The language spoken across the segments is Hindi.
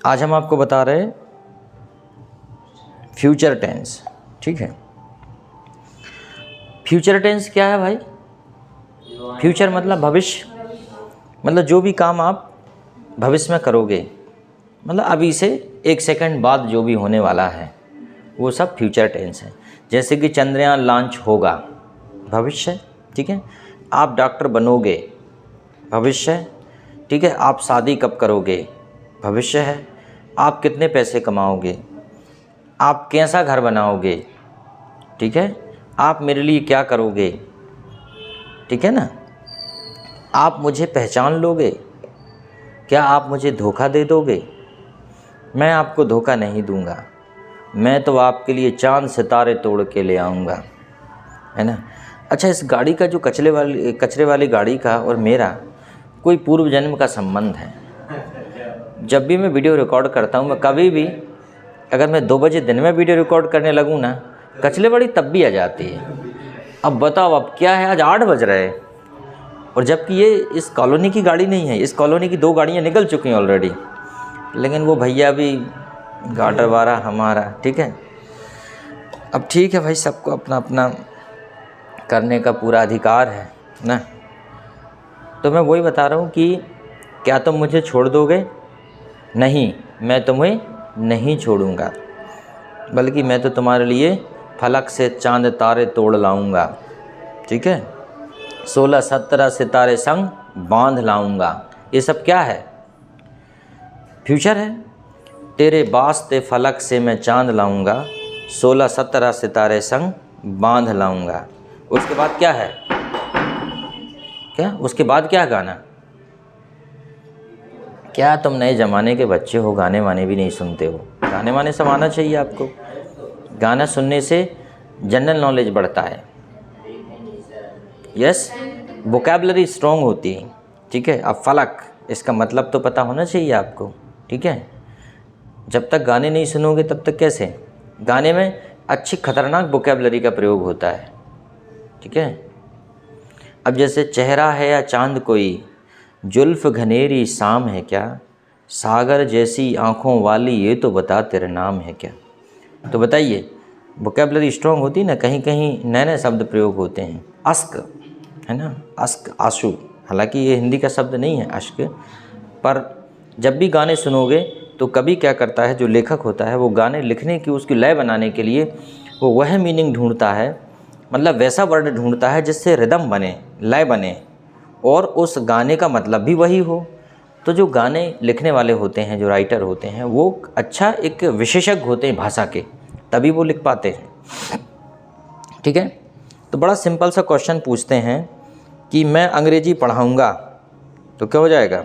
आज हम आपको बता रहे हैं फ्यूचर टेंस। ठीक है, फ्यूचर टेंस क्या है भाई? फ्यूचर मतलब भविष्य, मतलब जो भी काम आप भविष्य में करोगे, मतलब अभी से 1 सेकंड बाद जो भी होने वाला है वो सब फ्यूचर टेंस है। जैसे कि चंद्रयान लॉन्च होगा, भविष्य है। ठीक है, आप डॉक्टर बनोगे, भविष्य है। ठीक है, आप शादी कब करोगे, भविष्य है। आप कितने पैसे कमाओगे, आप कैसा घर बनाओगे, ठीक है, आप मेरे लिए क्या करोगे, ठीक है ना, आप मुझे पहचान लोगे, क्या आप मुझे धोखा दे दोगे? मैं आपको धोखा नहीं दूंगा, मैं तो आपके लिए चांद सितारे तोड़ के ले आऊँगा, है ना। अच्छा, इस गाड़ी का जो कचरे वाली गाड़ी का और मेरा कोई पूर्व जन्म का संबंध है। जब भी मैं वीडियो रिकॉर्ड करता हूँ, मैं कभी भी अगर मैं 2 बजे दिन में वीडियो रिकॉर्ड करने लगूँ ना, कचरे वाली तब भी आ जाती है। अब बताओ अब क्या है, आज 8 बज रहे हैं, और जबकि ये इस कॉलोनी की गाड़ी नहीं है, इस कॉलोनी की 2 गाड़ियाँ निकल चुकी हैं ऑलरेडी, लेकिन वो भैया भी गाटर वारा हमारा। ठीक है, अब ठीक है भाई, सबको अपना अपना करने का पूरा अधिकार है ना। तो मैं वही बता रहा हूँ कि क्या तुम मुझे छोड़ दोगे? नहीं, मैं तुम्हें नहीं छोड़ूंगा, बल्कि मैं तो तुम्हारे लिए फलक से चांद तारे तोड़ लाऊंगा। ठीक है, 16-17 सितारे संग बांध लाऊंगा। ये सब क्या है? फ्यूचर है। तेरे वास्ते फलक से मैं चांद लाऊंगा, 16-17 सितारे संग बांध लाऊंगा। उसके बाद क्या है? क्या उसके बाद क्या है गाना? क्या तुम नए ज़माने के बच्चे हो, गाने वाने भी नहीं सुनते हो? गाने वाने सब आना चाहिए आपको। गाना सुनने से जनरल नॉलेज बढ़ता है, यस, वोकैबुलरी स्ट्रॉन्ग होती है। ठीक है, अब फलक, इसका मतलब तो पता होना चाहिए आपको। ठीक है, जब तक गाने नहीं सुनोगे तब तक कैसे? गाने में अच्छी खतरनाक वोकैबुलरी का प्रयोग होता है। ठीक है, अब जैसे चेहरा है या चांद कोई, जुल्फ घनेरी शाम है क्या, सागर जैसी आँखों वाली ये तो बता तेरा नाम है क्या। तो बताइए, वोकैबुलरी स्ट्रॉन्ग होती है ना, कहीं कहीं नए नए शब्द प्रयोग होते हैं। अश्क है ना, अश्क, आंसू, हालांकि ये हिंदी का शब्द नहीं है अश्क, पर जब भी गाने सुनोगे तो कभी क्या करता है, जो लेखक होता है वो गाने लिखने की, उसकी लय बनाने के लिए वो वह मीनिंग ढूंढता है, मतलब वैसा वर्ड ढूंढता है जिससे रिदम बने, लय बने, और उस गाने का मतलब भी वही हो। तो जो गाने लिखने वाले होते हैं, जो राइटर होते हैं, वो अच्छा एक विशेषज्ञ होते हैं भाषा के, तभी वो लिख पाते हैं। ठीक है, तो बड़ा सिंपल सा क्वेश्चन पूछते हैं कि मैं अंग्रेजी पढ़ाऊँगा, तो क्या हो जाएगा?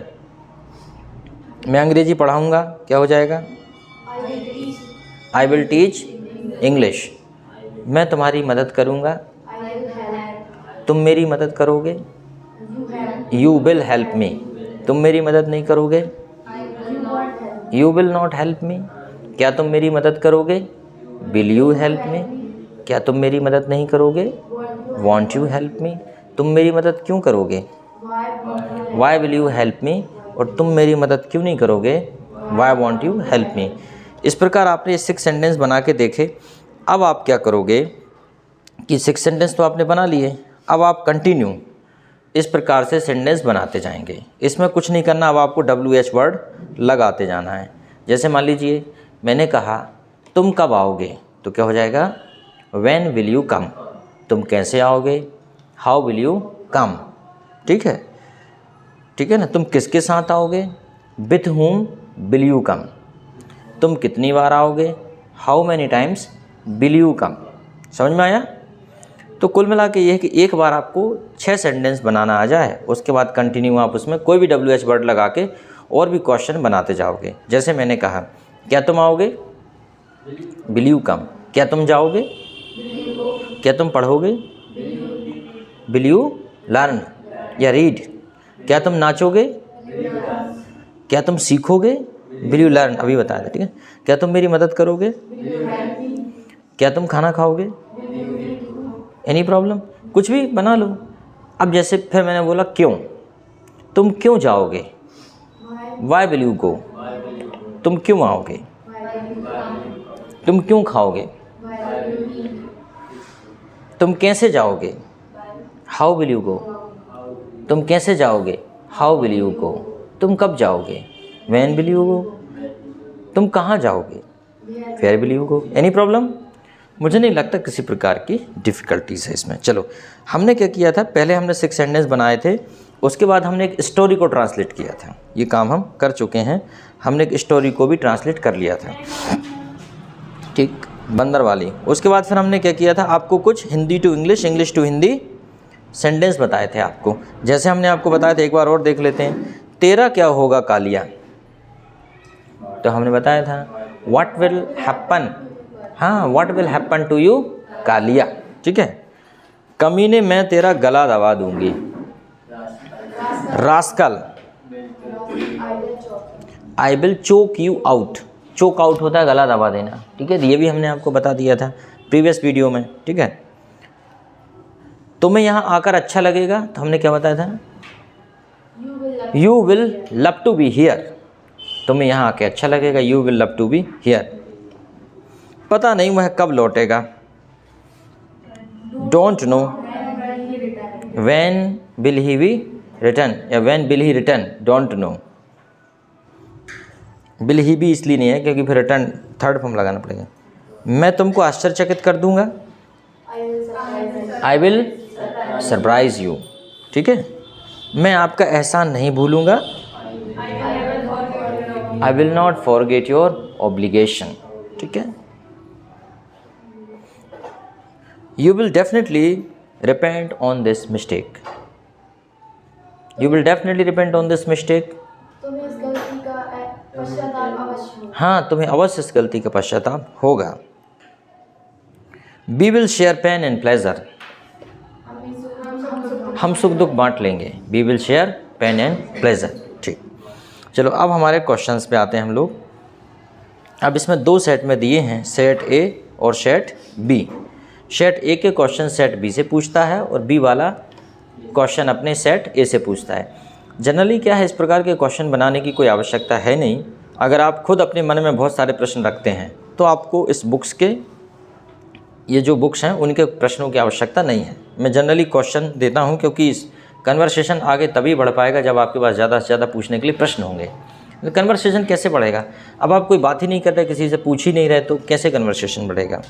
मैं अंग्रेजी पढ़ाऊँगा, क्या हो जाएगा? I will teach English. मैं तुम्हारी मदद करूँगा, तुम मेरी मदद करोगे, यू विल हेल्प मी। तुम मेरी मदद नहीं करोगे, you will not help me. क्या तुम मेरी मदद करोगे, विल यू हेल्प मी। क्या तुम मेरी मदद नहीं करोगे, वॉन्ट यू हेल्प मी। तुम मेरी मदद क्यों करोगे, why will you help me. और तुम मेरी मदद क्यों नहीं करोगे, why won't you help me. इस प्रकार आपने 6 सेंटेंस बना के देखे। अब आप क्या करोगे कि 6 सेंटेंस तो आपने बना लिए, अब आप कंटिन्यू इस प्रकार से सेंटेंस बनाते जाएंगे। इसमें कुछ नहीं करना, अब आपको WH वर्ड लगाते जाना है। जैसे मान लीजिए मैंने कहा तुम कब आओगे, तो क्या हो जाएगा? व्हेन विल यू कम। तुम कैसे आओगे, हाउ विल यू कम। ठीक है, ठीक है ना। तुम किसके साथ आओगे, विथ हुम विल यू कम। तुम कितनी बार आओगे, how many times will you कम। समझ में आया? तो कुल मिला के ये है कि एक बार आपको 6 सेंटेंस बनाना आ जाए, उसके बाद कंटिन्यू आप उसमें कोई भी WH वर्ड लगा के और भी क्वेश्चन बनाते जाओगे। जैसे मैंने कहा क्या तुम आओगे, विल यू कम। क्या तुम जाओगे, क्या तुम पढ़ोगे, विल यू लर्न या रीड। क्या तुम नाचोगे, क्या तुम सीखोगे, विल यू लर्न। अभी बता दें, ठीक है। क्या तुम मेरी मदद करोगे, क्या तुम खाना खाओगे, एनी प्रॉब्लम, कुछ भी बना लो। अब जैसे फिर मैंने बोला क्यों, तुम क्यों जाओगे, वाई विल यू गो। तुम क्यों आओगे? तुम क्यों खाओगे? तुम कैसे जाओगे? How will you go? तुम कैसे जाओगे? How will you go? तुम कब जाओगे? When will you go? तुम कहाँ जाओगे? Where will you go? Any problem? मुझे नहीं लगता किसी प्रकार की डिफ़िकल्टीज़ है इसमें। चलो, हमने क्या किया था, पहले हमने 6 सेंटेंस बनाए थे, उसके बाद हमने एक स्टोरी को ट्रांसलेट किया था। ये काम हम कर चुके हैं, हमने एक स्टोरी को भी ट्रांसलेट कर लिया था, ठीक, बंदर वाली। उसके बाद फिर हमने क्या किया था, आपको कुछ Hindi to English, English to Hindi sentence बताए थे आपको। जैसे हमने आपको बताया था, एक बार और देख लेते हैं। तेरा क्या होगा कालिया? तो हमने बताया था व्हाट विल हैपन, हाँ, what will happen to you Kalia, ठीक है। कमीने मैं तेरा गला दबा दूंगी। Rascal, I will choke you out. Choke out होता है गला दबा देना, ठीक है। ये भी हमने आपको बता दिया था प्रीवियस वीडियो में, ठीक है। तुम्हें यहाँ आकर अच्छा लगेगा, तो हमने क्या बताया था, you will love to be here. तुम्हें यहाँ आके अच्छा लगेगा, you will love to be here. पता नहीं वह कब लौटेगा, don't know when will he be return, या when will he return, don't know. Will he भी इसलिए नहीं है क्योंकि फिर रिटर्न थर्ड फॉर्म लगाना पड़ेगा। मैं तुमको आश्चर्यचकित कर दूंगा, आई विल सरप्राइज यू, ठीक है। मैं आपका एहसान नहीं भूलूंगा, I will not forget your obligation, ठीक है। You will definitely repent on this mistake, you will definitely repent on this mistake. हाँ, तुम्हें अवश्य इस गलती का पश्चाताप होगा। We will share pain and pleasure, हम सुख दुख बांट लेंगे। We will share pain and pleasure, ठीक। चलो, अब हमारे क्वेश्चंस पे आते हैं हम लोग। अब इसमें 2 सेट में दिए हैं, सेट ए और सेट बी। सेट ए के क्वेश्चन सेट बी से पूछता है और बी वाला क्वेश्चन अपने सेट ए से पूछता है। जनरली क्या है, इस प्रकार के क्वेश्चन बनाने की कोई आवश्यकता है नहीं। अगर आप खुद अपने मन में बहुत सारे प्रश्न रखते हैं तो आपको इस बुक्स के, ये जो बुक्स हैं उनके प्रश्नों की आवश्यकता नहीं है। मैं जनरली क्वेश्चन देता हूं क्योंकि इस कन्वर्सेशन आगे तभी बढ़ पाएगा जब आपके पास ज़्यादा से ज़्यादा पूछने के लिए प्रश्न होंगे। तो कन्वर्सेशन कैसे बढ़ेगा? अब आप कोई बात ही नहीं कर रहे, किसी से पूछ ही नहीं रहे, तो कैसे कन्वर्सेशन बढ़ेगा?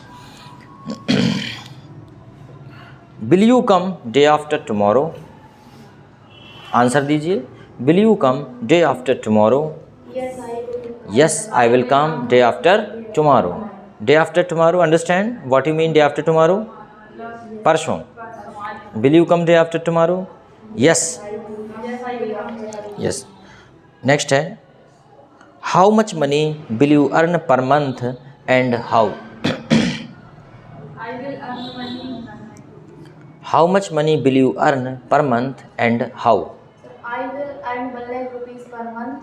Will you come day after tomorrow? Answer दीजिए। Will you come day after tomorrow? Yes, I will come day after tomorrow. Day after tomorrow, understand what you mean day after tomorrow? परसों। Will you come day after tomorrow? Yes, yes. Next है, how much money will you earn per month and how? How much money will you earn per month and how? I will earn 1 lakh rupees per month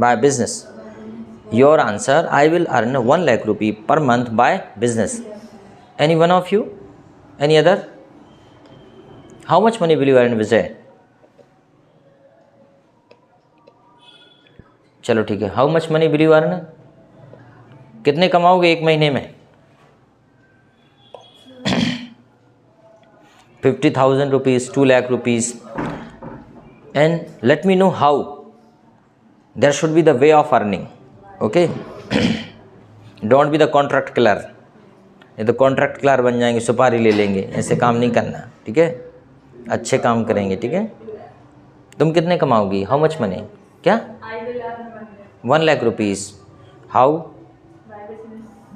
by business. Your answer, I will earn 1 lakh rupee per month by business. Any one of you? Any other? How much money will you earn, Vijay? चलो ठीक है, how much money will you earn? कितने कमाओगे एक महीने में? 50,000 rupees, 2 lakh rupees. And let me know how. There should be the way of earning. Okay? Don't be the contract killer. ये तो कॉन्ट्रैक्ट क्लर बन जाएंगे, सुपारी ले लेंगे, ऐसे काम नहीं करना, ठीक है। अच्छे काम करेंगे, ठीक है। तुम कितने कमाओगी? How much money? क्या? 1 lakh rupees. How?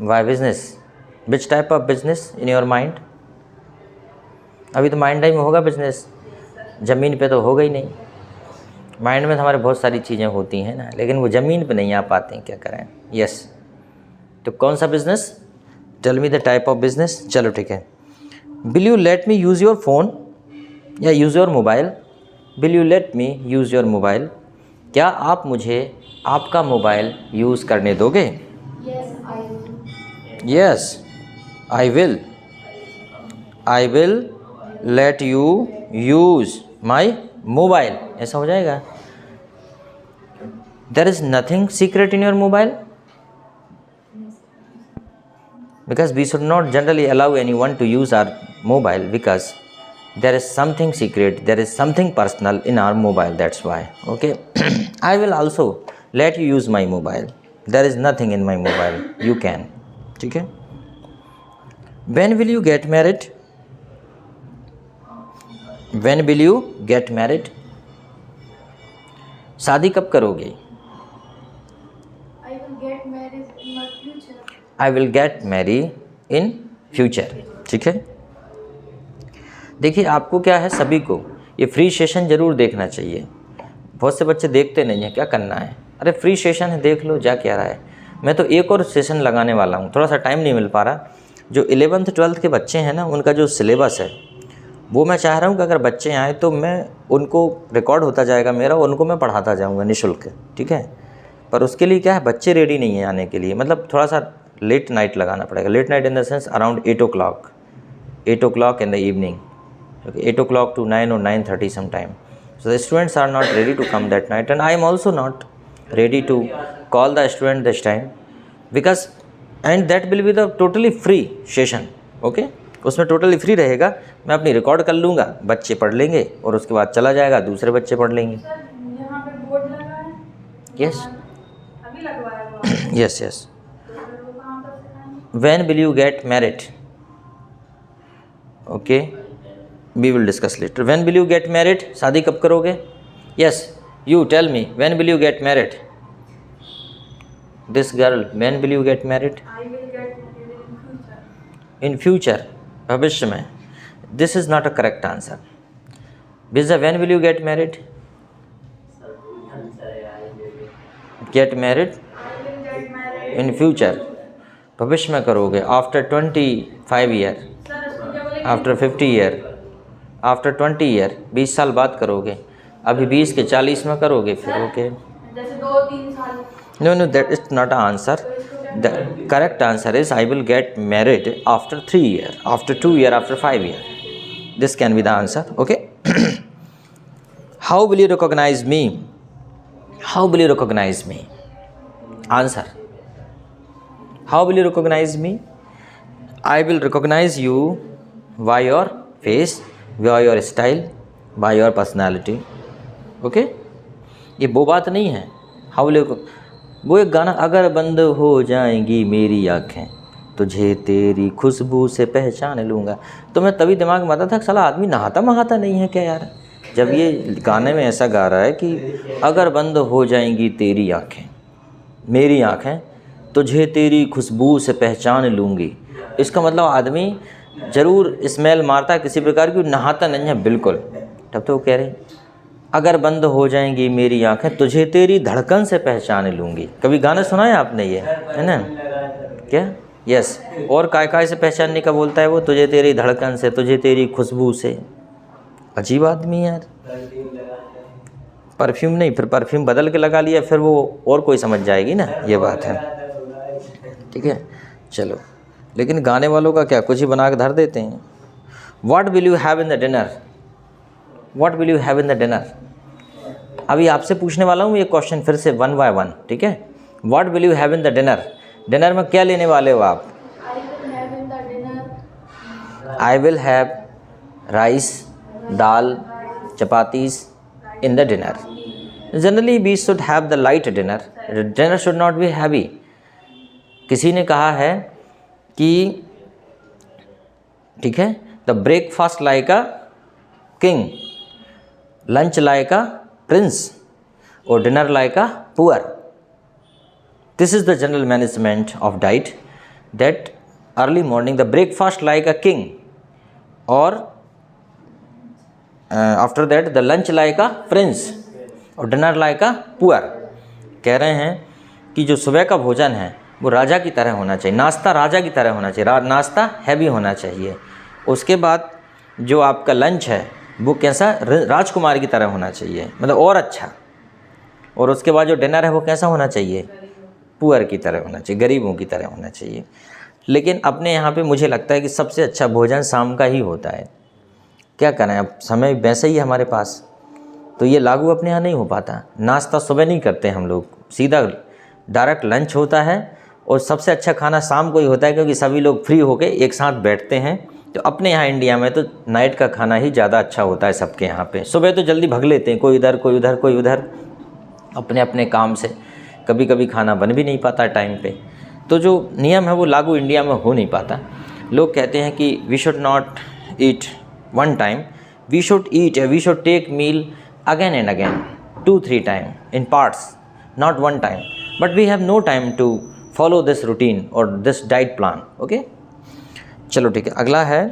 By business. Which type of business in your mind? अभी तो माइंड टाइम में होगा बिजनेस, ज़मीन पे तो होगा ही नहीं। माइंड में तो हमारे बहुत सारी चीज़ें होती हैं ना, लेकिन वो ज़मीन पे नहीं आ पाते हैं, क्या करें। यस, तो कौन सा business? Tell me the type of business. चलो ठीक है। Will you let me use your phone या use your mobile? Will you let me use your mobile? क्या आप मुझे आपका मोबाइल यूज़ करने दोगे? Yes, I will. I will let you use my mobile, ऐसा हो जाएगा। There is nothing secret in your mobile, because we should not generally allow anyone to use our mobile, because there is something secret, there is something personal in our mobile, that's why. Okay. I will also let you use my mobile. There is nothing in my mobile, you can. ठीक है. When will you get married? When will you get married? शादी कब करोगे? I will get married in my future. I will get married in future. ठीक है. देखिए आपको क्या है, सभी को ये फ्री सेशन ज़रूर देखना चाहिए. बहुत से बच्चे देखते नहीं हैं, क्या करना है, अरे फ्री सेशन है देख लो, जा क्या रहा है. मैं तो एक और सेशन लगाने वाला हूँ, थोड़ा सा टाइम नहीं मिल पा रहा. जो 11th 12th के बच्चे हैं ना, उनका जो सिलेबस है वो मैं चाह रहा हूँ कि अगर बच्चे आए तो मैं उनको रिकॉर्ड होता जाएगा मेरा, उनको मैं पढ़ाता जाऊँगा निःशुल्क. ठीक है. पर उसके लिए क्या है, बच्चे रेडी नहीं है आने के लिए, मतलब थोड़ा सा लेट नाइट लगाना पड़ेगा. Late night in the sense around 8 o'clock in the evening. Okay, 8 o'clock to 9 or 9:30 sometime. So the students are not ready to come that night, and I am also not ready to call the student this time, because and that will be the totally free session. Okay, उसमें टोटली फ्री रहेगा. मैं अपनी रिकॉर्ड कर लूँगा, बच्चे पढ़ लेंगे और उसके बाद चला जाएगा, दूसरे बच्चे पढ़ लेंगे. सर यहाँ पे बोर्ड लगा है. Yes. अभी लगवाया हुआ. Yes, yes. तो फिर वो कहाँ पर सिखाएंगे? When will you get married? Okay, we will discuss later. When will you get married? शादी कब करोगे? Yes, you tell me. When will you get married? This girl, when will you get married? I will get married in future. In future, भविष्य में. This is not a correct answer. Biza, when will you get married? Get married I will get married. in future. भविष्य में करोगे. After 25 year, सर उसको क्या बोलेंगे? after 50 year, after 20 year, 20 साल बाद करोगे. अभी 20 के 40 में करोगे फिर. ओके. जैसे 2-3 साल. No, that is not an answer. The correct answer is I will get married after 3 year, after 2 year, after 5 year. This can be the answer. Okay. How will you recognize me? How will you recognize me? Answer. How will you recognize me? I will recognize you by your face, by your style, by your personality. Okay. ये वो बात नहीं है. How will you? वो एक गाना, अगर बंद हो जाएंगी मेरी आँखें तुझे तेरी खुशबू से पहचान लूँगा. तो मैं तभी दिमाग में आता था, साला आदमी नहाता महाता नहीं है क्या यार, जब ये गाने में ऐसा गा रहा है कि अगर बंद हो जाएंगी तेरी आँखें, मेरी आँखें तुझे तेरी खुशबू से पहचान लूँगी. इसका मतलब आदमी ज़रूर स्मेल मारता है किसी प्रकार की, नहाता नहीं है बिल्कुल. तब तो वो कह रहे अगर बंद हो जाएंगी मेरी आंखें तुझे तेरी धड़कन से पहचान लूँगी. कभी गाना सुना है आपने ये, है ना? क्या? यस. और काय से पहचानने का बोलता है वो, तुझे तेरी धड़कन से, तुझे तेरी खुशबू से. अजीब आदमी यार. परफ्यूम नहीं, फिर परफ्यूम बदल के लगा लिया, फिर वो और कोई समझ जाएगी ना, ये बात है. ठीक है, चलो. लेकिन गाने वालों का क्या, कुछ ही बना के धर देते हैं. What will you have in the dinner? What will you have in the dinner? अभी आपसे पूछने वाला हूँ ये क्वेश्चन फिर से 1 by 1. ठीक है. What will you have in the dinner? Dinner में क्या लेने वाले हो आप? I will have in the dinner. I will have rice, dal, chapatis in the dinner. Generally we should have the light dinner. Dinner should not be heavy. किसी ने कहा है कि ठीक है, the breakfast like a king, lunch like a prince, और dinner like a poor. This is the general management of diet, that early morning the breakfast like a king, और after that the lunch like a prince, और डिनर लाइक अ पुअर. कह रहे हैं कि जो सुबह का भोजन है वो राजा की तरह होना चाहिए, नाश्ता राजा की तरह होना चाहिए, नाश्ता हैवी होना चाहिए. उसके बाद जो आपका लंच है वो कैसा, राजकुमार की तरह होना चाहिए, मतलब और अच्छा. और उसके बाद जो डिनर है वो कैसा होना चाहिए, पुअर की तरह होना चाहिए, गरीबों की तरह होना चाहिए. लेकिन अपने यहाँ पे मुझे लगता है कि सबसे अच्छा भोजन शाम का ही होता है. क्या करें, अब समय वैसे ही है हमारे पास. तो ये लागू अपने यहाँ नहीं हो पाता। नाश्ता सुबह नहीं करते हम लोग, सीधा डायरेक्ट लंच होता है और सबसे अच्छा खाना शाम को ही होता है, क्योंकि सभी लोग फ्री होके एक साथ बैठते हैं। तो अपने यहाँ इंडिया में तो नाइट का खाना ही ज़्यादा अच्छा होता है सबके यहाँ पे। सुबह तो जल्दी भग लेते हैं, कोई इधर कोई उधर कोई उधर, अपने अपने काम से कभी कभी खाना बन भी नहीं पाता टाइम पे। तो जो नियम है वो लागू इंडिया में हो नहीं पाता। लोग कहते हैं कि we should not eat one time, we should eat, we should take meal again and again 2-3 time in parts, not one time, but we have no time to follow this routine और दिस डाइट प्लान। ओके, चलो ठीक है। अगला है,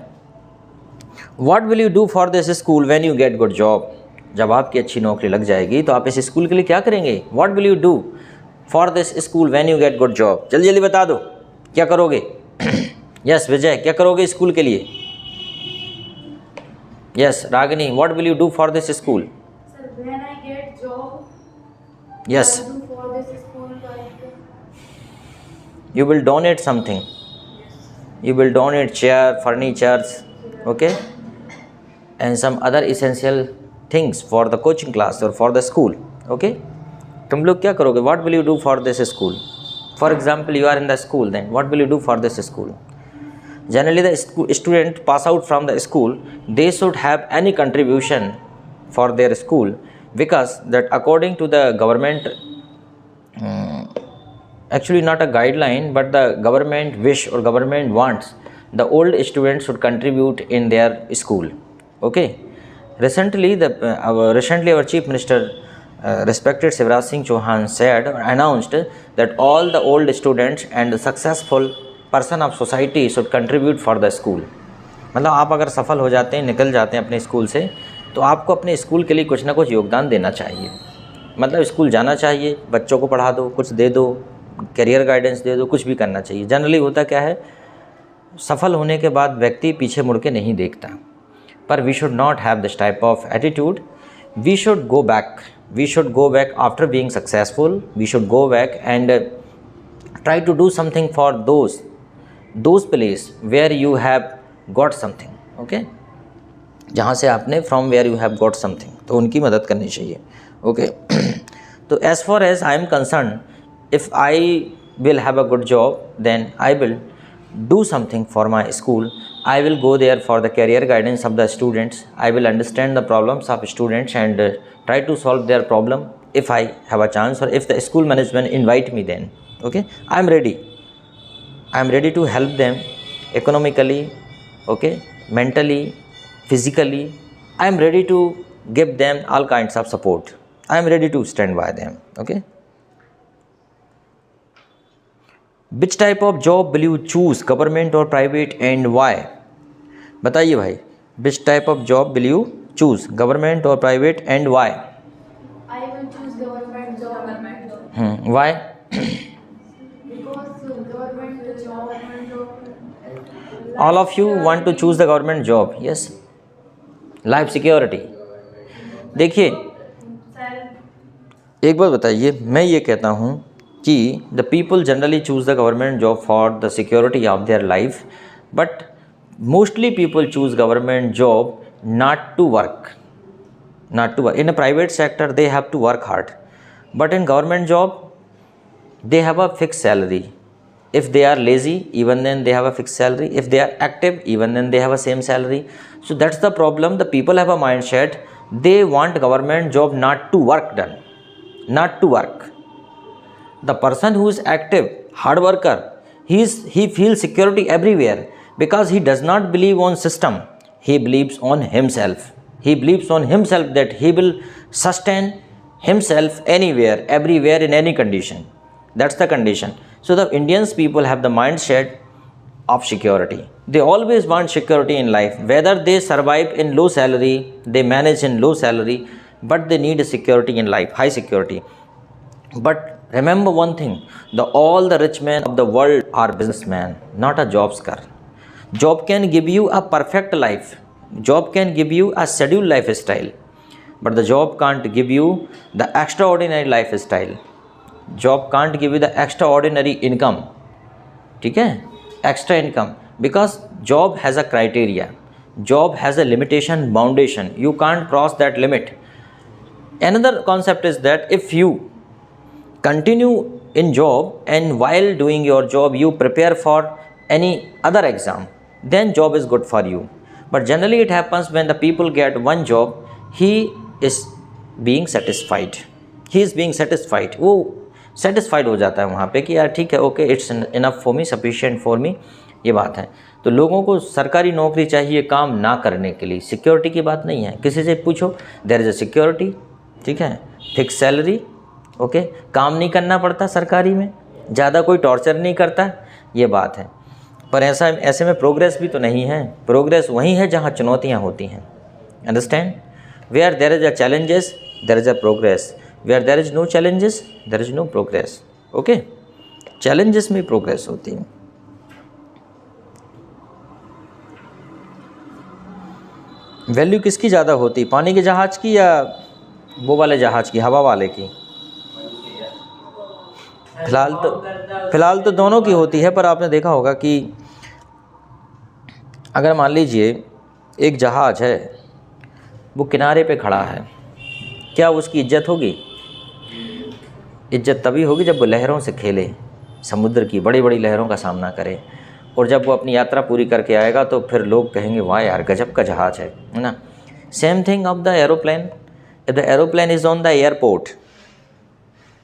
what will you do for this school when you get good job. जब आपकी अच्छी नौकरी लग जाएगी तो आप इस स्कूल के लिए क्या करेंगे। What will you do for this school when you get good job. जल्दी जल्दी बता दो क्या करोगे। यस विजय, क्या करोगे स्कूल के लिए। Yes Ragini, what will you do for this school. Sir, when I get job, yes, I will do for this school like you will donate something, you will donate chair, furnitures, okay, and some other essential things for the coaching class or for the school. Okay, तुम लोग क्या करोगे। what will you do for this school. For example, you are in the school, then what will you do for this school. Generally the student pass out from the school, they should have any contribution for their school, because that according to the government, actually not a guideline but the government wish or government wants, the old students should contribute in their school. Okay, recently our chief minister, respected Shivraj Singh Chauhan, said or announced that all the old students and the successful person of society should contribute for the school. मतलब आप अगर सफल हो जाते हैं, निकल जाते हैं अपने स्कूल से, तो आपको अपने स्कूल के लिए कुछ ना कुछ योगदान देना चाहिए। मतलब स्कूल जाना चाहिए, बच्चों को पढ़ा दो, कुछ दे दो, करियर गाइडेंस दे दो, कुछ भी करना चाहिए। जनरली होता क्या है, सफल होने के बाद व्यक्ति पीछे मुड़ के नहीं देखता, पर we should not have this type of attitude. We should go back after being successful, we should go back and try to do something for those place where you have got something. Okay, जहाँ से आपने from where you have got something, तो उनकी मदद करनी चाहिए। ओके, तो as far as I am concern, if I will have a good job, then I will do something for my school. I will go there for the career guidance of the students. I will understand the problems of students and try to solve their problem if I have a chance, or if the school management invite me, then okay, I am ready to help them economically, okay, mentally, physically. I am ready to give them all kinds of support. I am ready to stand by them. Okay, Which type of job will you choose, government or private, and why? बताइए भाई, which type of job will you choose, government or private, and why? I will choose government job. Why? Because government job. All of you want to choose the government job. Yes, life security. देखिए, एक बात बताइए, मैं ये कहता हूँ कि the people generally choose the government job for the security of their life, but mostly people choose government job not to work. In a private sector they have to work hard, but in government job they have a fixed salary. If they are lazy, even then they have a fixed salary. If they are active, even then they have a same salary. So that's the problem. The people have a mindset, they want government job not to work done, not to work. The person who is active, hard worker, he feels security everywhere, because he does not believe on system. He believes on himself. He believes on himself that he will sustain himself anywhere, everywhere, in any condition. That's the condition. So the Indians people have the mindset of security. They always want security in life. Whether they survive in low salary, they manage in low salary, but they need a security in life, high security. But remember one thing, all the rich men of the world are businessmen, not a job seeker. Job can give you a perfect life. Job can give you a scheduled lifestyle. But the job can't give you the extraordinary lifestyle. Job can't give you the extraordinary income. ठीक है? Extra income. Because job has a criteria. Job has a limitation, foundation. You can't cross that limit. Another concept is that if you continue in job and while doing your job you prepare for any other exam, then job is good for you. But generally it happens when the people get one job, he is being satisfied. He is being satisfied. वो satisfied हो जाता है वहाँ पे कि यार ठीक है, okay, it's enough for me, sufficient for me, ये बात है। तो लोगों को सरकारी नौकरी चाहिए काम ना करने के लिए, सिक्योरिटी की बात नहीं है। किसी से पूछो, देयर इज़ अ सिक्योरिटी, ठीक है, फिक्स सैलरी, ओके, काम नहीं करना पड़ता सरकारी में, ज़्यादा कोई टॉर्चर नहीं करता, ये बात है। पर ऐसे में प्रोग्रेस भी तो नहीं है। प्रोग्रेस वहीं है जहाँ चुनौतियाँ होती हैं। Understand? Where there is a challenges there is a progress, where there is no challenges there is no progress. Okay, challenges में प्रोग्रेस होती है। वैल्यू किसकी ज़्यादा होती, पानी के जहाज़ की या वो वाले जहाज़ की, हवा वाले की? फ़िलहाल तो दोनों की होती है। पर आपने देखा होगा कि अगर मान लीजिए एक जहाज़ है, वो किनारे पे खड़ा है, क्या उसकी इज्जत होगी? इज्जत तभी होगी जब वो लहरों से खेले, समुद्र की बड़ी बड़ी लहरों का सामना करे, और जब वो अपनी यात्रा पूरी करके आएगा तो फिर लोग कहेंगे वाह यार गजब का जहाज़ है ना। Same thing of the aeroplane. If the aeroplane is on the airport,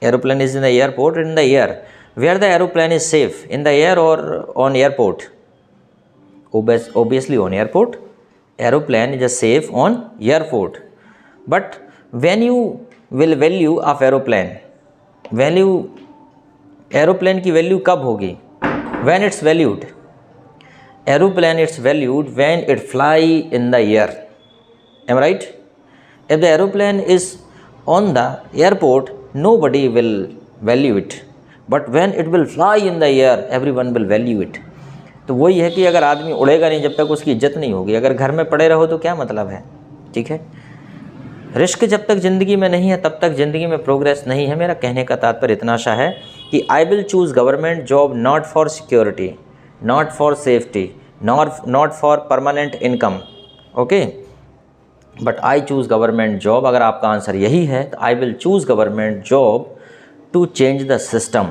aeroplane is in the airport, in the air, where the aeroplane is safe, in the air or on airport? Obviously on airport. Aeroplane is safe on airport. But when you will value of aeroplane, aeroplane की value कब होगी? When it's valued. Aeroplane it's valued when it fly in the air. Am I right? If the aeroplane is on the airport, nobody will value it, but when it will fly in the air, everyone will value it. तो वही है कि अगर आदमी उड़ेगा नहीं जब तक उसकी इज्जत नहीं होगी। अगर घर में पड़े रहो तो क्या मतलब है, ठीक है। रिस्क जब तक ज़िंदगी में नहीं है तब तक ज़िंदगी में प्रोग्रेस नहीं है। मेरा कहने का तात्पर्य इतना सा है कि I will choose government job not for security, not for safety, not for permanent income, okay, but I choose government job. अगर आपका आंसर यही है तो I will choose government job to change the system,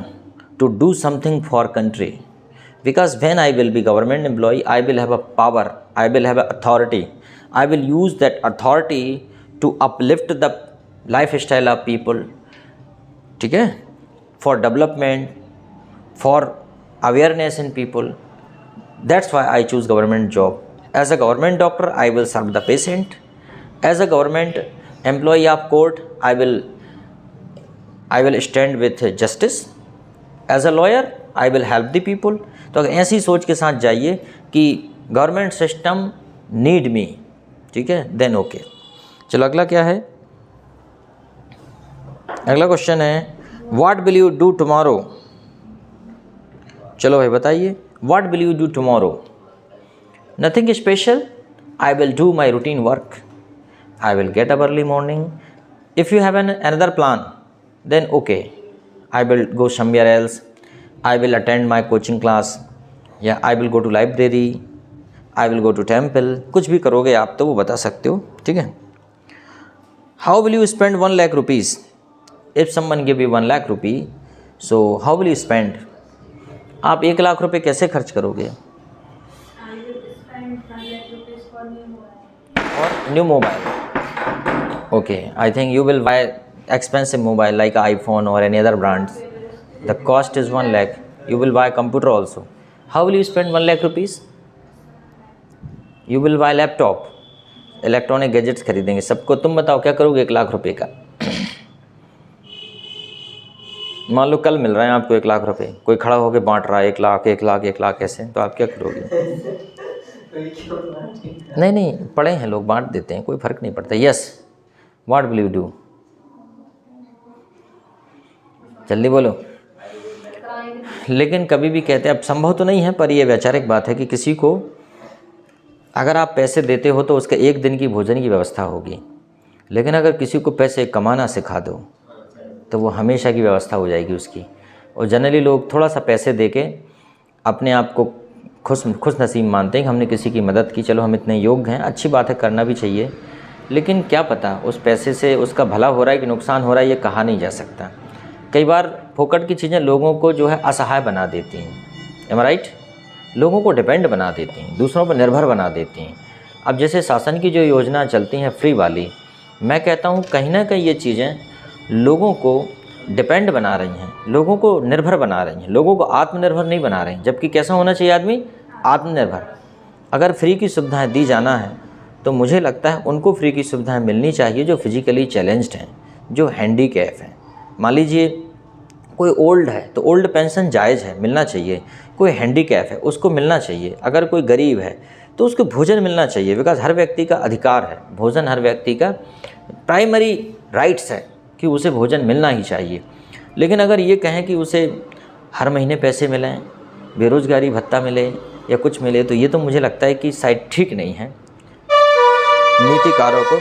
to do something for country, because when I will be government employ I will have a power, I will have a authority, I will use that authority to uplift the life style of people, ठीक है, for development, for awareness in people. That's why I choose government job. As a government doctor I will serve the patient, as a government employee of court I will stand with justice, as a lawyer I will help the people। तो अगर ऐसी सोच के साथ जाइए कि गवर्नमेंट सिस्टम नीड मी, ठीक है, देन ओके। चलो अगला क्या है, अगला क्वेश्चन है what will you do tomorrow. चलो भाई बताइए, what will you do tomorrow? Nothing special, I will do my routine work, I will get up early morning. If you have another plan, then okay, I will go somewhere else. I will attend my coaching class. Yeah, I will go to library. I will go to temple. कुछ भी करोगे आप तो वो बता सकते हो, ठीक है। How will you spend 1 lakh rupees? If someone give you 1 lakh rupee, so how will you spend? आप 1 लाख रुपए कैसे खर्च करोगे? I will spend 1 lakh rupees for new mobile. और new mobile. Okay, I think you will buy expensive mobile like iPhone or any other brands. The cost is 1 lakh. You will buy computer also. How will you spend 1 lakh rupees? You will buy laptop, electronic gadgets खरीदेंगे सबको। तुम बताओ क्या करोगे 1 लाख रुपए का? मान लो कल मिल रहे हैं आपको 1 लाख रुपए, कोई खड़ा होकर बांट रहा है 1 लाख 1 लाख 1 लाख ऐसे, तो आप क्या करोगे? नहीं, पढ़े हैं लोग, बांट देते हैं, कोई फ़र्क नहीं पड़ता। Yes, what will you do? जल्दी बोलो। लेकिन कभी भी कहते हैं, अब संभव तो नहीं है पर यह वैचारिक बात है कि किसी को अगर आप पैसे देते हो तो उसके 1 दिन की भोजन की व्यवस्था होगी, लेकिन अगर किसी को पैसे कमाना सिखा दो तो वो हमेशा की व्यवस्था हो जाएगी उसकी। और जनरली लोग थोड़ा सा पैसे दे के अपने आप को खुश नसीब मानते हैं कि हमने किसी की मदद की, चलो हम इतने योग्य हैं, अच्छी बात है, करना भी चाहिए। लेकिन क्या पता उस पैसे से उसका भला हो रहा है कि नुकसान हो रहा है, ये कहा नहीं जा सकता। कई बार फोकट की चीज़ें लोगों को जो है असहाय बना देती हैं, एम आई राइट, लोगों को डिपेंड बना देती हैं, दूसरों पर निर्भर बना देती हैं। अब जैसे शासन की जो योजना चलती हैं फ्री वाली, मैं कहता हूँ कहीं ना कहीं ये चीज़ें लोगों को डिपेंड बना रही हैं, लोगों को निर्भर बना रही हैं, लोगों को आत्मनिर्भर नहीं बना रही हैं। जबकि कैसा होना चाहिए आदमी? आत्मनिर्भर। अगर फ्री की सुविधाएं दी जाना है तो मुझे लगता है उनको फ्री की सुविधाएं मिलनी चाहिए जो फिजिकली चैलेंज्ड हैं, जो हैंडीकैप हैं। मान लीजिए कोई ओल्ड है तो ओल्ड पेंशन जायज़ है, मिलना चाहिए। कोई हैंडीकैप है उसको मिलना चाहिए। अगर कोई गरीब है तो उसको भोजन मिलना चाहिए, बिकॉज हर व्यक्ति का अधिकार है भोजन, हर व्यक्ति का प्राइमरी राइट्स है कि उसे भोजन मिलना ही चाहिए। लेकिन अगर ये कहें कि उसे हर महीने पैसे मिलें, बेरोज़गारी भत्ता मिले या कुछ मिले, तो ये तो मुझे लगता है कि शायद ठीक नहीं है नीतिकारों को।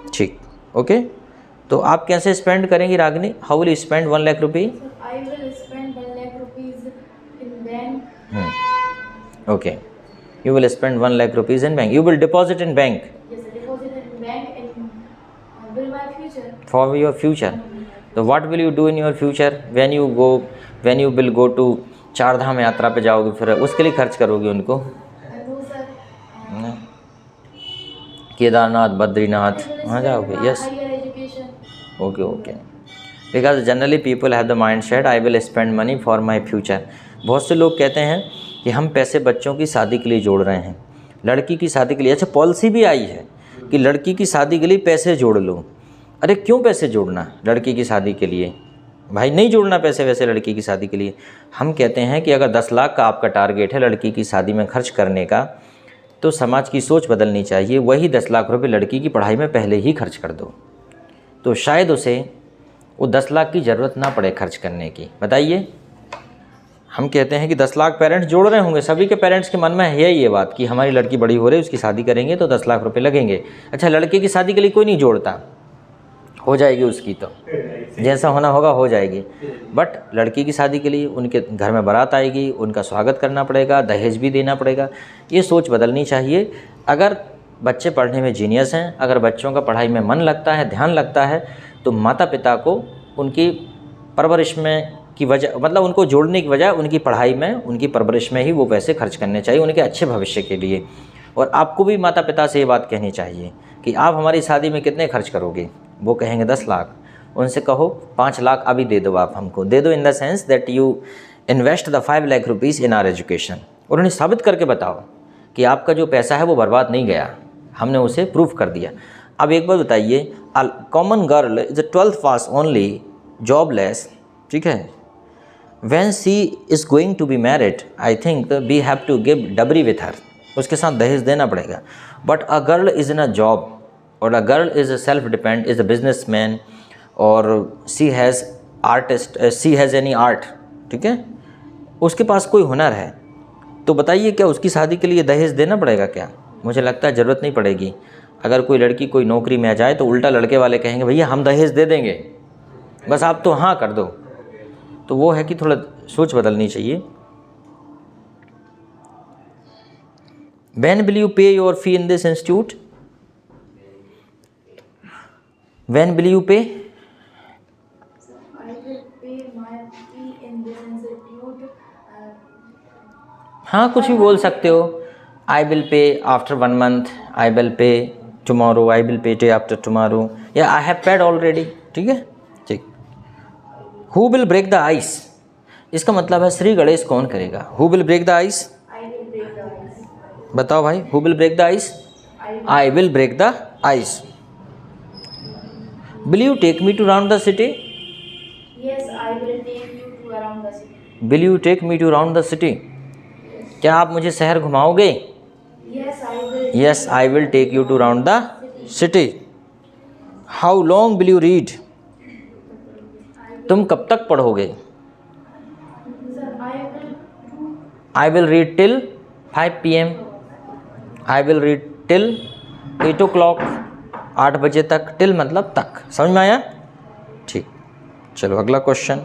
ठीक, ओके। तो आप कैसे स्पेंड करेंगी Ragini? How will you spend 1 lakh rupee? I will spend 1 lakh rupees in bank. Okay. You will spend 1 lakh rupees in bank. You will deposit in bank. Yes, I deposit in bank and build my future. For your future. So what will you do in your future when you will go to चार धाम यात्रा पे जाओगे, फिर उसके लिए खर्च करोगे उनको? No, sir. Kedarnath, Badrinath, I will वहाँ spend जाओगे? my yes, higher education. Okay. Because generally people have the mind set I will spend money for my future. बहुत से लोग कहते हैं कि हम पैसे बच्चों की शादी के लिए जोड़ रहे हैं, लड़की की शादी के लिए। अच्छा, पॉलिसी भी आई है कि लड़की की शादी के लिए पैसे जोड़ लो। अरे क्यों पैसे जोड़ना लड़की की शादी के लिए? भाई नहीं जोड़ना पैसे वैसे लड़की की शादी के लिए। हम कहते हैं कि अगर 10 लाख का आपका टारगेट है लड़की की शादी में खर्च करने का, तो समाज की सोच बदलनी चाहिए। वही 10 लाख रुपए लड़की की पढ़ाई में पहले ही खर्च कर दो, तो शायद उसे वो 10 लाख की ज़रूरत ना पड़े खर्च करने की। बताइए, हम कहते हैं कि 10 लाख पेरेंट्स जोड़ रहे होंगे, सभी के पेरेंट्स के मन में है ये बात कि हमारी लड़की बड़ी हो रही है, उसकी शादी करेंगे तो 10 लाख रुपए लगेंगे। अच्छा, लड़के की शादी के लिए कोई नहीं जोड़ता, हो जाएगी उसकी, तो जैसा होना होगा हो जाएगी। बट लड़की की शादी के लिए उनके घर में बारात आएगी, उनका स्वागत करना पड़ेगा, दहेज भी देना पड़ेगा। ये सोच बदलनी चाहिए। अगर बच्चे पढ़ने में जीनियस हैं, अगर बच्चों का पढ़ाई में मन लगता है, ध्यान लगता है, तो माता पिता को उनकी परवरिश में की वजह, मतलब उनको जोड़ने की वजह उनकी पढ़ाई में, उनकी परवरिश में ही वो पैसे खर्च करने चाहिए उनके अच्छे भविष्य के लिए। और आपको भी माता पिता से ये बात कहनी चाहिए कि आप हमारी शादी में कितने खर्च करोगे? वो कहेंगे 10 लाख, उनसे कहो 5 लाख अभी दे दो, आप हमको दे दो, in the sense that you invest the 5 lakh rupees in our education. और उन्हें साबित करके बताओ कि आपका जो पैसा है वो बर्बाद नहीं गया, हमने उसे प्रूफ कर दिया। अब एक बात बताइए, a common girl is a 12th pass only, jobless, ठीक है, when she is going to be married, I think we have to give dowry with her, उसके साथ दहेज देना पड़ेगा। But a girl is in a job, और a girl is a self depend, is a business man, और she has artist, she has any art, ठीक है, उसके पास कोई हुनर है, तो बताइए क्या उसकी शादी के लिए दहेज देना पड़ेगा क्या? मुझे लगता है ज़रूरत नहीं पड़ेगी। अगर कोई लड़की कोई नौकरी में आ जाए तो उल्टा लड़के वाले कहेंगे भैया हम दहेज दे देंगे, बस आप तो हाँ कर दो। तो वो है कि थोड़ा सोच बदलनी चाहिए। When will you pay your fee in this institute? When will you pay? I will pay my fee in this institute. हाँ, कुछ भी बोल सकते हो। I will pay after 1 month, I will pay tomorrow, I will pay day after tomorrow, या I have paid already, ठीक है, ठीक। Who will break the ice? इसका मतलब है श्री गणेश कौन करेगा? Who will break the ice? I will break the ice. बताओ भाई, Who will break the ice? I will break the ice. Will you take me to round the city? Yes, I will take you to around the city. Will you take me to round the city? क्या आप मुझे शहर घुमाओगे? Yes, I will. Yes, I will take you to round the city. How long will you read? तुम कब तक पढ़ोगे? Sir, I will read till 5 PM. I will read till 8 o'clock. 8 बजे तक, till मतलब तक, समझ में आया? ठीक, चलो अगला question.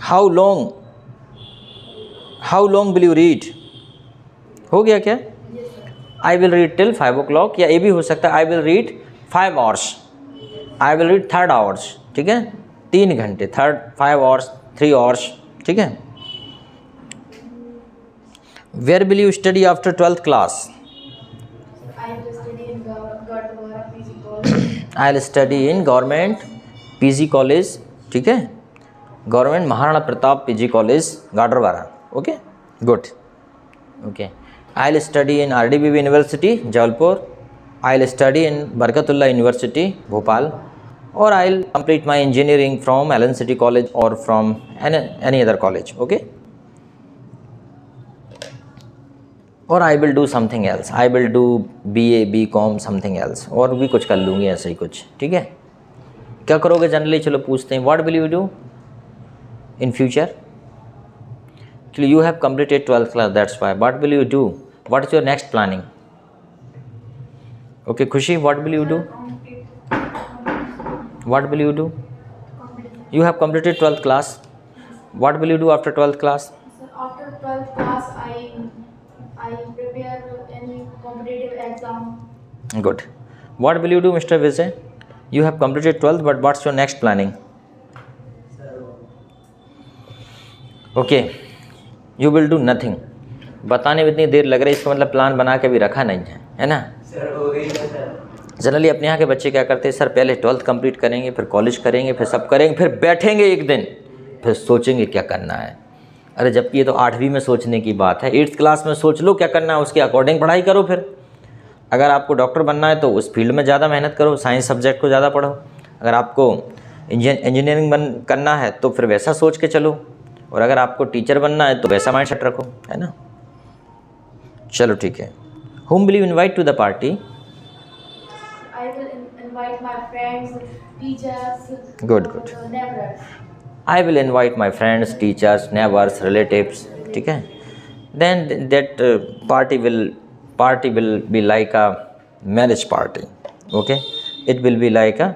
How long will you read? हो गया क्या? I will read till 5 o'clock, या ये भी हो सकता है I will read 5 hours, I will read 3 hours, ठीक है, 3 घंटे, 5 hours, 3 hours, ठीक है। Where will you study after 12th class? I will study in Gurdwara PG College. I will study in government PG college, ठीक है, government Maharana Pratap PG college Gadarwara, okay, good, okay. I will study in RDBB university Jabalpur, I will study in Barkatullah university Bhopal, और I will complete my engineering from Allen city college और from any other college, okay. और I will do something else, I will do BA BCom something else, और भी कुछ कर लूँगी ऐसे ही कुछ, ठीक है। क्या करोगे जनरली, चलो पूछते हैं, what will you do in future? चलो you have completed 12th class, that's why, what will you do, what is your next planning? Okay Khushi, what will you do, what will you do? You have completed 12th class. What will you do after 12th class? So after 12th class, I prepare any competitive exam. Good. What will you do, Mr. Vijay? You have completed 12th, but what's your next planning? Okay. You will do nothing. बताने में इतनी देर लग रही है, इसका मतलब प्लान बना के भी रखा नहीं है ना? जनरली अपने यहाँ के बच्चे क्या करते हैं, सर पहले 12th कंप्लीट करेंगे, फिर कॉलेज करेंगे, फिर सब करेंगे, फिर बैठेंगे एक दिन, फिर सोचेंगे क्या करना है। अरे जबकि ये तो 8वीं में सोचने की बात है, 8th क्लास में सोच लो क्या करना है, उसके अकॉर्डिंग पढ़ाई करो। फिर अगर आपको डॉक्टर बनना है तो उस फील्ड में ज़्यादा मेहनत करो, साइंस सब्जेक्ट को ज़्यादा पढ़ो। अगर आपको इंजीनियरिंग करना है तो फिर वैसा सोच के चलो, और अगर आपको टीचर बनना है तो वैसा माइंड सेट रखो, है ना। चलो ठीक है। Whom will you invite to the party? I will invite my friends, teachers, Good. neighbors. I will invite my friends, teachers, neighbors, relatives, ठीक है। Then that party will be like a marriage party, okay? It will be like a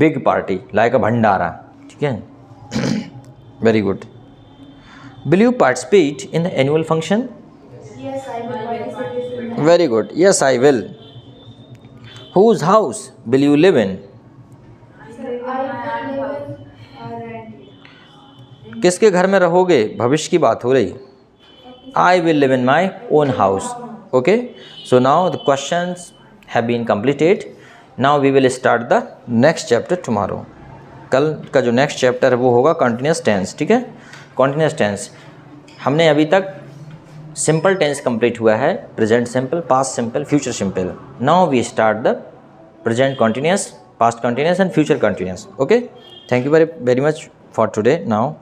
big party, like a bhandara, ठीक है। Very good. Will you participate in the annual function? Yes, I will participate in that. Very good. Yes, I will. Whose house will you live in? I will live in rent. किसके घर में रहोगे, भविष्य की बात हो रही। I will live in my own house. Okay. So now the questions have been completed. Now we will start the next chapter tomorrow. कल का जो नेक्स्ट चैप्टर है वो होगा कंटिन्यूस टेंस, ठीक है। कंटिन्यूस टेंस हमने अभी तक सिंपल टेंस कंप्लीट हुआ है, present simple, past simple, future simple. Now we start the present continuous, past continuous and future continuous, okay. Thank you very much for today. Now